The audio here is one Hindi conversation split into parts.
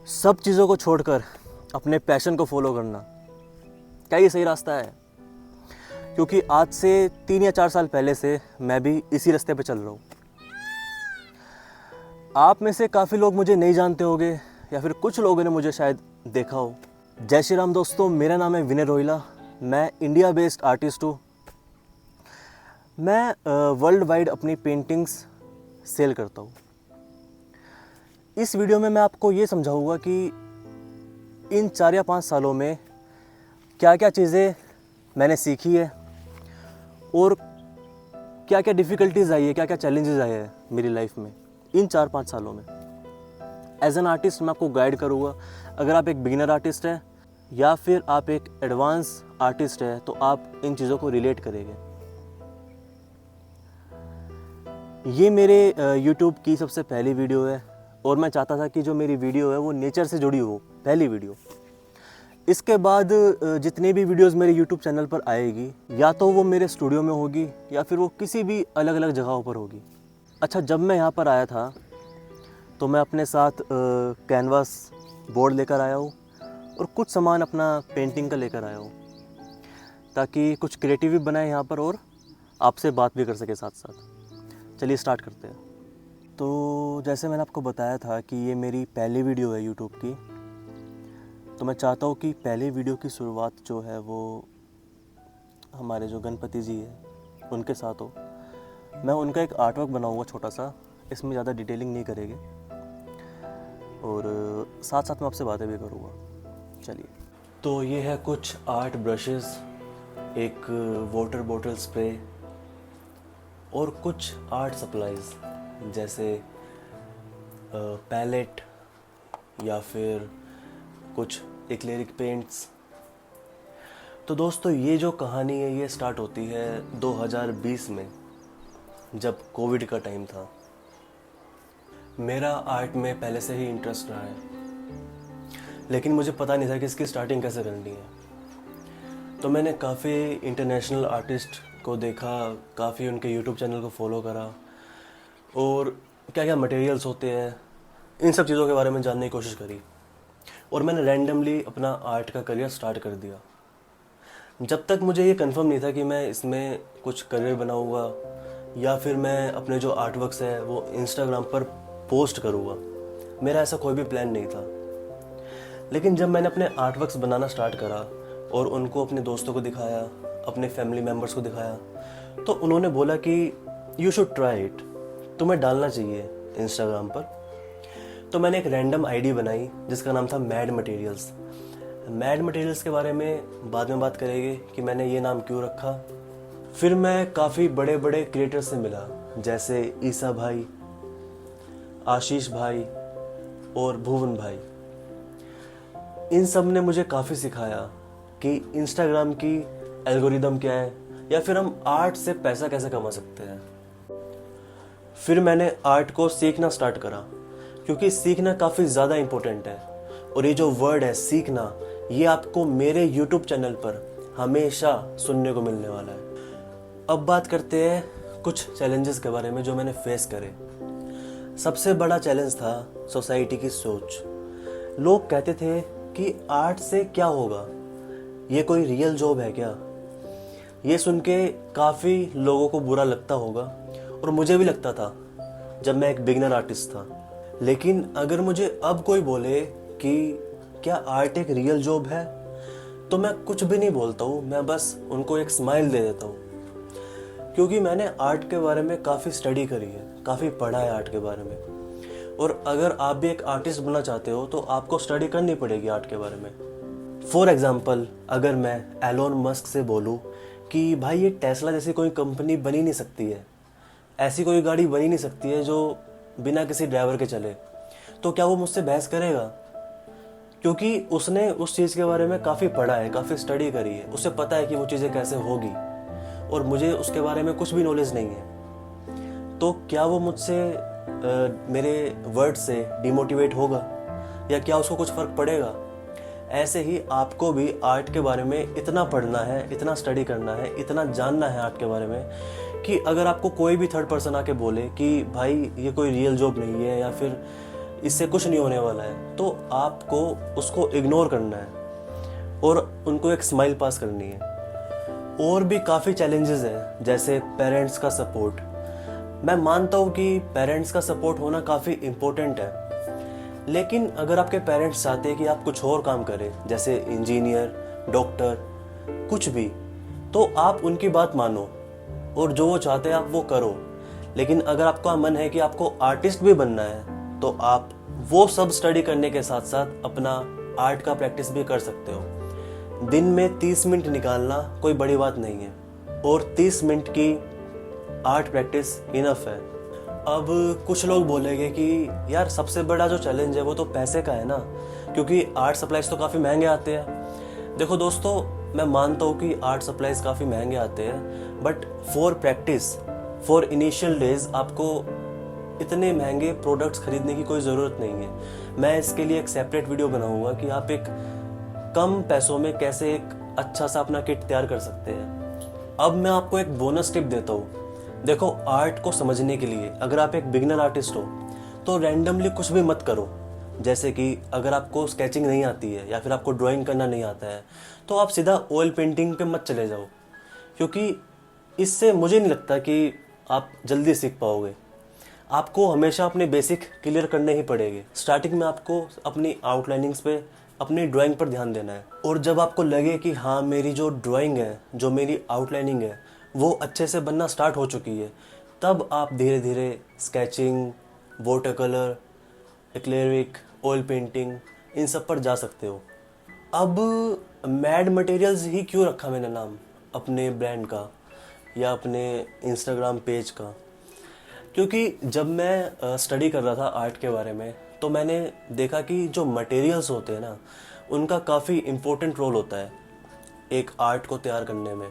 सब चीज़ों को छोड़कर अपने पैशन को फॉलो करना, क्या ये सही रास्ता है? क्योंकि आज से 3 या 4 साल पहले से मैं भी इसी रास्ते पे चल रहा हूँ। आप में से काफ़ी लोग मुझे नहीं जानते होंगे या फिर कुछ लोगों ने मुझे शायद देखा हो। जय श्री राम दोस्तों, मेरा नाम है विनय रोहिला। मैं इंडिया बेस्ड आर्टिस्ट हूँ। मैं वर्ल्ड वाइड अपनी पेंटिंग्स सेल करता हूँ। इस वीडियो में मैं आपको ये समझाऊंगा कि इन 4 या 5 सालों में क्या क्या चीज़ें मैंने सीखी है और क्या क्या डिफ़िकल्टीज़ आई है, क्या क्या चैलेंजेस आए हैं मेरी लाइफ में इन 4-5 सालों में। एज एन आर्टिस्ट मैं आपको गाइड करूँगा। अगर आप एक बिगिनर आर्टिस्ट हैं या फिर आप एक एडवांस आर्टिस्ट हैं तो आप इन चीज़ों को रिलेट करेंगे। ये मेरे YouTube की सबसे पहली वीडियो है और मैं चाहता था कि जो मेरी वीडियो है वो नेचर से जुड़ी हो, पहली वीडियो। इसके बाद जितनी भी वीडियोस मेरे YouTube चैनल पर आएगी या तो वो मेरे स्टूडियो में होगी या फिर वो किसी भी अलग अलग जगहों पर होगी। अच्छा, जब मैं यहाँ पर आया था तो मैं अपने साथ कैनवास बोर्ड लेकर आया हूँ और कुछ सामान अपना पेंटिंग का लेकर आया हूँ ताकि कुछ क्रिएटिव भी बनाए यहाँ पर और आपसे बात भी कर सके साथ साथ। चलिए स्टार्ट करते हैं। तो जैसे मैंने आपको बताया था कि ये मेरी पहली वीडियो है यूट्यूब की, तो मैं चाहता हूँ कि पहली वीडियो की शुरुआत जो है वो हमारे जो गणपति जी है उनके साथ हो। मैं उनका एक आर्ट वर्क बनाऊँगा छोटा सा, इसमें ज़्यादा डिटेलिंग नहीं करेंगे और साथ साथ मैं आपसे बातें भी करूँगा। चलिए, तो ये है कुछ आर्ट ब्रशेस, एक वाटर बॉटल स्प्रे और कुछ आर्ट सप्लाइज़ जैसे पैलेट या फिर कुछ एक्रेलिक पेंट्स। तो दोस्तों, ये जो कहानी है ये स्टार्ट होती है 2020 में, जब कोविड का टाइम था। मेरा आर्ट में पहले से ही इंटरेस्ट रहा है, लेकिन मुझे पता नहीं था कि इसकी स्टार्टिंग कैसे करनी है। तो मैंने काफ़ी इंटरनेशनल आर्टिस्ट को देखा, काफ़ी उनके यूट्यूब चैनल को फॉलो करा और क्या क्या मटेरियल्स होते हैं इन सब चीज़ों के बारे में जानने की कोशिश करी और मैंने रैंडमली अपना आर्ट का करियर स्टार्ट कर दिया। जब तक मुझे ये कंफर्म नहीं था कि मैं इसमें कुछ करियर बनाऊंगा या फिर मैं अपने जो आर्ट वर्क्स है वो इंस्टाग्राम पर पोस्ट करूँगा, मेरा ऐसा कोई भी प्लान नहीं था। लेकिन जब मैंने अपने आर्ट वर्क्स बनाना स्टार्ट करा और उनको अपने दोस्तों को दिखाया, अपने फैमिली मेम्बर्स को दिखाया, तो उन्होंने बोला कि यू शुड ट्राई इट, तुम्हें डालना चाहिए इंस्टाग्राम पर। तो मैंने एक रैंडम आईडी बनाई जिसका नाम था मैड मटेरियल्स। मैड मटेरियल्स के बारे में बाद में बात करेंगे कि मैंने ये नाम क्यों रखा। फिर मैं काफ़ी बड़े बड़े क्रिएटर से मिला, जैसे ईसा भाई, आशीष भाई और भुवन भाई। इन सब ने मुझे काफ़ी सिखाया कि इंस्टाग्राम की एल्गोरिदम क्या है या फिर हम आर्ट से पैसा कैसे कमा सकते हैं। फिर मैंने आर्ट को सीखना स्टार्ट करा, क्योंकि सीखना काफ़ी ज़्यादा इम्पोर्टेंट है और ये जो वर्ड है सीखना, ये आपको मेरे YouTube चैनल पर हमेशा सुनने को मिलने वाला है। अब बात करते हैं कुछ चैलेंजेस के बारे में जो मैंने फेस करे। सबसे बड़ा चैलेंज था सोसाइटी की सोच। लोग कहते थे कि आर्ट से क्या होगा, ये कोई रियल जॉब है क्या। ये सुन के काफ़ी लोगों को बुरा लगता होगा और मुझे भी लगता था जब मैं एक बिगिनर आर्टिस्ट था। लेकिन अगर मुझे अब कोई बोले कि क्या आर्ट एक रियल जॉब है, तो मैं कुछ भी नहीं बोलता हूँ, मैं बस उनको एक स्माइल दे देता हूँ। क्योंकि मैंने आर्ट के बारे में काफ़ी स्टडी करी है, काफ़ी पढ़ा है आर्ट के बारे में। और अगर आप भी एक आर्टिस्ट बनना चाहते हो तो आपको स्टडी करनी पड़ेगी आर्ट के बारे में। फॉर एग्जाम्पल, अगर मैं एलोन मस्क से बोलूँ कि भाई ये टेस्ला जैसी कोई कंपनी बनी नहीं सकती है, ऐसी कोई गाड़ी बनी नहीं सकती है जो बिना किसी ड्राइवर के चले, तो क्या वो मुझसे बहस करेगा? क्योंकि उसने उस चीज़ के बारे में काफ़ी पढ़ा है, काफ़ी स्टडी करी है, उसे पता है कि वो चीज़ें कैसे होगी और मुझे उसके बारे में कुछ भी नॉलेज नहीं है। तो क्या वो मुझसे मेरे वर्ड से डिमोटिवेट होगा या क्या उसको कुछ फ़र्क पड़ेगा? ऐसे ही आपको भी आर्ट के बारे में इतना पढ़ना है, इतना स्टडी करना है, इतना जानना है आर्ट के बारे में कि अगर आपको कोई भी थर्ड पर्सन आके बोले कि भाई ये कोई रियल जॉब नहीं है या फिर इससे कुछ नहीं होने वाला है, तो आपको उसको इग्नोर करना है और उनको एक स्माइल पास करनी है। और भी काफ़ी चैलेंजेस हैं, जैसे पेरेंट्स का सपोर्ट। मैं मानता हूँ कि पेरेंट्स का सपोर्ट होना काफ़ी इम्पोर्टेंट है, लेकिन अगर आपके पेरेंट्स चाहते हैं कि आप कुछ और काम करें, जैसे इंजीनियर, डॉक्टर, कुछ भी, तो आप उनकी बात मानो और जो वो चाहते हैं आप वो करो। लेकिन अगर आपका मन है कि आपको आर्टिस्ट भी बनना है, तो आप वो सब स्टडी करने के साथ साथ अपना आर्ट का प्रैक्टिस भी कर सकते हो। दिन में 30 मिनट निकालना कोई बड़ी बात नहीं है, और 30 मिनट की आर्ट प्रैक्टिस इनफ है। अब कुछ लोग बोलेंगे कि यार सबसे बड़ा जो चैलेंज है वो तो पैसे का है ना, क्योंकि आर्ट सप्लाइज तो काफ़ी महंगे आते हैं। देखो दोस्तों, मैं मानता हूँ कि आर्ट सप्लाइज काफ़ी महंगे आते हैं, but for practice, for initial days आपको इतने महंगे प्रोडक्ट्स खरीदने की कोई ज़रूरत नहीं है। मैं इसके लिए एक सेपरेट वीडियो बनाऊंगा कि आप एक कम पैसों में कैसे एक अच्छा सा अपना किट तैयार कर सकते हैं। अब मैं आपको एक बोनस टिप देता हूँ। देखो, आर्ट को समझने के लिए अगर आप एक बिगिनर आर्टिस्ट हो तो रैंडमली कुछ भी मत करो। जैसे कि अगर आपको स्केचिंग नहीं आती है या फिर आपको ड्राइंग करना नहीं आता है, तो आप सीधा ऑयल पेंटिंग पे मत चले जाओ, क्योंकि इससे मुझे नहीं लगता कि आप जल्दी सीख पाओगे। आपको हमेशा अपने बेसिक क्लियर करने ही पड़ेंगे। स्टार्टिंग में आपको अपनी आउटलाइनिंग्स पे, अपनी ड्राइंग पर ध्यान देना है, और जब आपको लगे कि हाँ मेरी जो ड्राइंग है, जो मेरी आउटलाइनिंग है, वो अच्छे से बनना स्टार्ट हो चुकी है, तब आप धीरे धीरे sketching, water colour, acrylic, oil painting, इन सब पर जा सकते हो। अब मैड मटेरियल्स ही क्यों रखा मैंने नाम अपने ब्रांड का या अपने इंस्टाग्राम पेज का? क्योंकि जब मैं स्टडी कर रहा था आर्ट के बारे में, तो मैंने देखा कि जो मटेरियल्स होते हैं ना, उनका काफ़ी इम्पोर्टेंट रोल होता है एक आर्ट को तैयार करने में।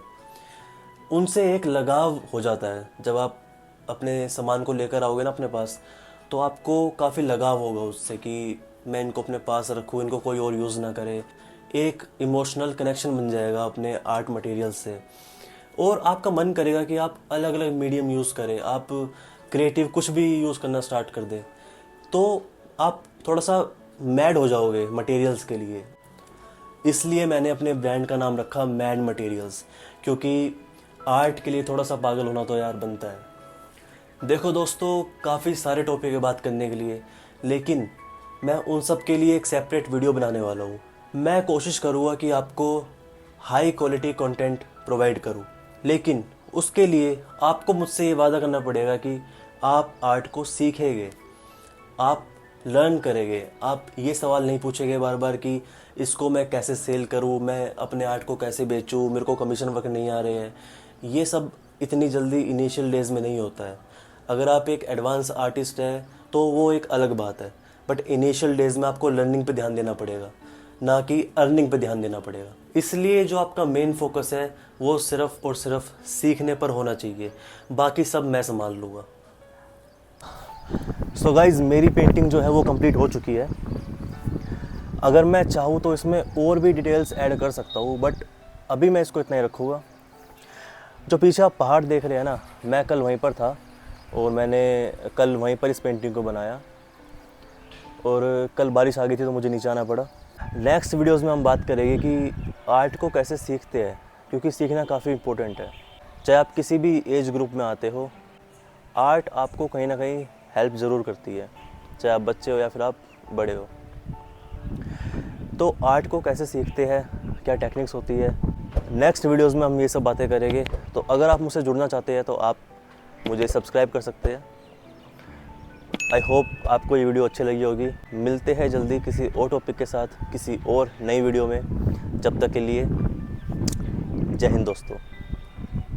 उनसे एक लगाव हो जाता है। जब आप अपने सामान को लेकर आओगे ना अपने पास, तो आपको काफ़ी लगाव होगा उससे कि मैं इनको अपने पास रखूँ, इनको कोई और यूज़ ना करे। एक इमोशनल कनेक्शन बन जाएगा अपने आर्ट मटेरियल से, और आपका मन करेगा कि आप अलग अलग मीडियम यूज़ करें, आप क्रिएटिव कुछ भी यूज़ करना स्टार्ट कर दें, तो आप थोड़ा सा मैड हो जाओगे मटेरियल्स के लिए। इसलिए मैंने अपने ब्रांड का नाम रखा मैड मटेरियल्स, क्योंकि आर्ट के लिए थोड़ा सा पागल होना तो यार बनता है। देखो दोस्तों, काफ़ी सारे टॉपिक है बात करने के लिए, लेकिन मैं उन सब के लिए एक सेपरेट वीडियो बनाने वाला हूँ। मैं कोशिश करूँगा कि आपको हाई क्वालिटी कंटेंट प्रोवाइड करूँ, लेकिन उसके लिए आपको मुझसे ये वादा करना पड़ेगा कि आप आर्ट को सीखेंगे, आप लर्न करेंगे। आप ये सवाल नहीं पूछेंगे बार बार कि इसको मैं कैसे सेल करूँ, मैं अपने आर्ट को कैसे बेचूँ, मेरे को कमीशन वर्क नहीं आ रहे हैं। ये सब इतनी जल्दी इनिशियल डेज में नहीं होता है। अगर आप एक एडवांस आर्टिस्ट है तो वो एक अलग बात है, बट इनिशियल डेज में आपको लर्निंग पे ध्यान देना पड़ेगा, ना कि अर्निंग पे ध्यान देना पड़ेगा। इसलिए जो आपका मेन फोकस है वो सिर्फ और सिर्फ सीखने पर होना चाहिए, बाकी सब मैं संभाल लूँगा। सो गाइज, मेरी पेंटिंग जो है वो कंप्लीट हो चुकी है। अगर मैं चाहूँ तो इसमें और भी डिटेल्स ऐड कर सकता हूँ, बट अभी मैं इसको इतना ही रखूँगा। जो पीछे आप पहाड़ देख रहे हैं ना, मैं कल वहीं पर था और मैंने कल वहीं पर इस पेंटिंग को बनाया, और कल बारिश आ गई थी तो मुझे नीचे आना पड़ा। नेक्स्ट वीडियोस में हम बात करेंगे कि आर्ट को कैसे सीखते हैं, क्योंकि सीखना काफ़ी इम्पोर्टेंट है। चाहे आप किसी भी एज ग्रुप में आते हो, आर्ट आपको कहीं ना कहीं हेल्प ज़रूर करती है, चाहे आप बच्चे हो या फिर आप बड़े हो। तो आर्ट को कैसे सीखते हैं, क्या टेक्निक्स होती है, नेक्स्ट वीडियोस में हम ये सब बातें करेंगे। तो अगर आप मुझसे जुड़ना चाहते हैं तो आप मुझे सब्सक्राइब कर सकते हैं। आई होप आपको ये वीडियो अच्छी लगी होगी। मिलते हैं जल्दी किसी और टॉपिक के साथ, किसी और नई वीडियो में। जब तक के लिए जय हिंद दोस्तों।